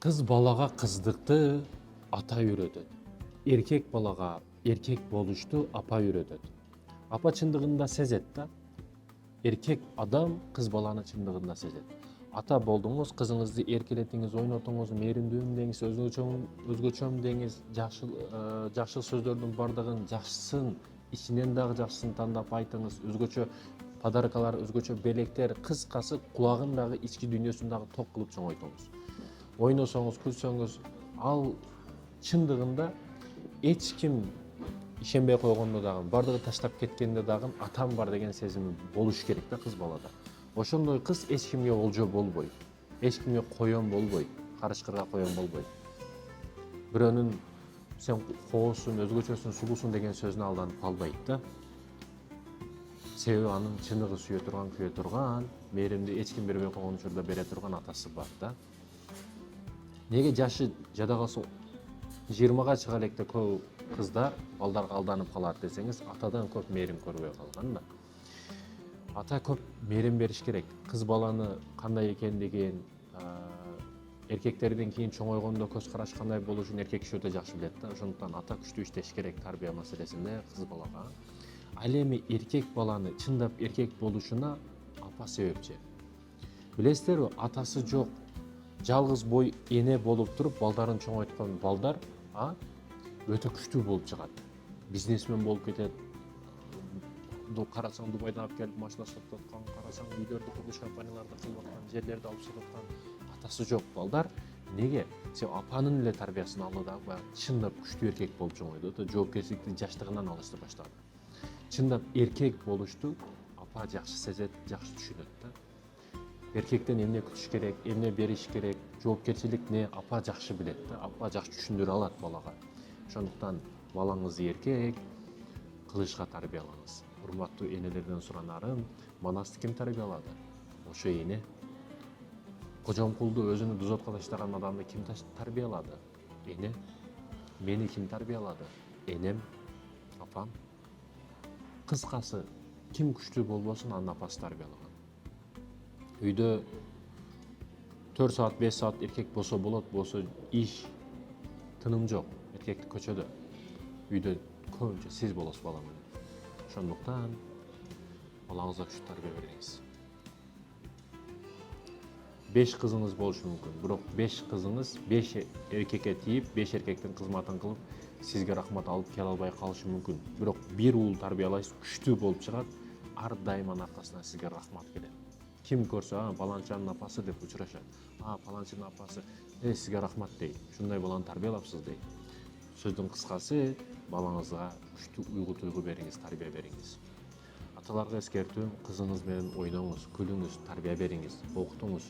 Кыз балага кыздыкты ата үйрөтөт. Эркек балага эркек болушту апа үйрөтөт. Апа чындыгында сезет да. Эркек адам кыз баланы чындыгында сезет. Ата болдуңуз, кызыңызды эркелетиңиз, ойнотуңуз, мээримдүүмүн деңиз, өзгөчөм деңиз, жакшы сөздөрдүн бардыгын жакшысын, ичинен дагы жакшысын тандап айтыңыз, өзгөчө подаркалар, өзгөчө белектер, кыскасы кулагын дагы ички дүйнөсүн дагы ток кылып чоңойтуңуз. Ойносоңуз, күлсөңүз, ал чындыгында эч ким ишенбей койгондо дагы, бардыгы таштап кеткенде дагы атам бар деген сезим болуш керек да кыз балада. Ошондой кыз эч кимге олжо болбойт, эч кимге коён болбойт, карышкырга коён болбойт. Бирөөнүн сен коосуң, өзгөчөсүң, сулуусуң деген сөзүнө алданып калбайт да. Себеби анын чыныгы сүйө турган, күйө турган, мээримди эч ким бербей койгон учурда бере турган атасы бар да. Неге жашы жада калса 20-га чыга электе көп кыздар балдарга алданып калат десеңиз, атадан көп мээрим көрбөй калган да. Ата көп мээрим бериш керек. Кыз баланы кандай экендигин, эркектерден кийин чоңойгондо көз караш кандай болушун эркек киши өтө жакшы билет да. Ошондуктан ата күчтүү иштеш керек тарбия маселесинде кыз балага. Ал эми эркек баланы чындап эркек болушуна апа себепчи. Билесиздерби, атасы жок, жалгыз бой эне болуп туруп балдарын чоңойткон балдар өтө күчтүү болуп чыгат. Бизнесмен болуп кетет. Карасаң Дубайдан алып келип машина сатып аткан, карасаң үйлөрдү курулуш компанияларда кылып аткан, жерлерди алып сатып аткан атасы жок балдар. Неге? Себеби апанын эле тарбиясын алды да, баягы чындап күчтүү эркек болуп чоңойду да, жоопкерчиликти жаштыгынан алышты баштады. Чындап эркек болушту апа жакшы сезет, жакшы түшүнөт да. Эркектен эмне күтүш керек, эмне бериш керек, жоопкерчилик не апа жакшы билет да, апа жакшы түшүндүрө алат балага. Ошондуктан балаңызды эркек кылышка тарбиялаңыз. Урматтуу энелерден суранарым, Манасты ким тарбиялады? Ошо эне. Кожомкулду өзүнү дозотко таштаган адамды ким тарбиялады? Эне. Мени ким тарбиялады? Энем, апам. Кыскасы, ким күчтүү болбосун, анын апасы тарбиялаган. Үйдө 4 саат, 5 саат эркек болсо болот, болсо иш, тыным жок. Эркекти көчөдө. Үйдө көбүнчө сиз болосуз бала менен. Ошондуктан балаңызга күчтүү тарбия бериңиз. 5 кызыңыз болушу мүмкүн, бирок 5 кызыңыз 5 эркекке тийип, 5 эркектин кызматын кылып, сизге рахмат алып келе албай калышы мүмкүн. Бирок бир уул тарбиялайсыз, күчтүү болуп чыгат, ар дайыман аркасынан сизге рахмат келет. Ким көрсө, паланчанын апасы деп учурашат. Паланчанын апасы, сизге рахмат дейт. Ушундай баланы тарбиялапсыз дейт. Сөздүн кыскасы, балаңызга күчтүү уйгу-туйгу бериңиз, тарбия бериңиз. Аталарга эскертүүм, кызыңыз менен ойноңуз, күлүңүз, тарбия бериңиз, окутуңуз.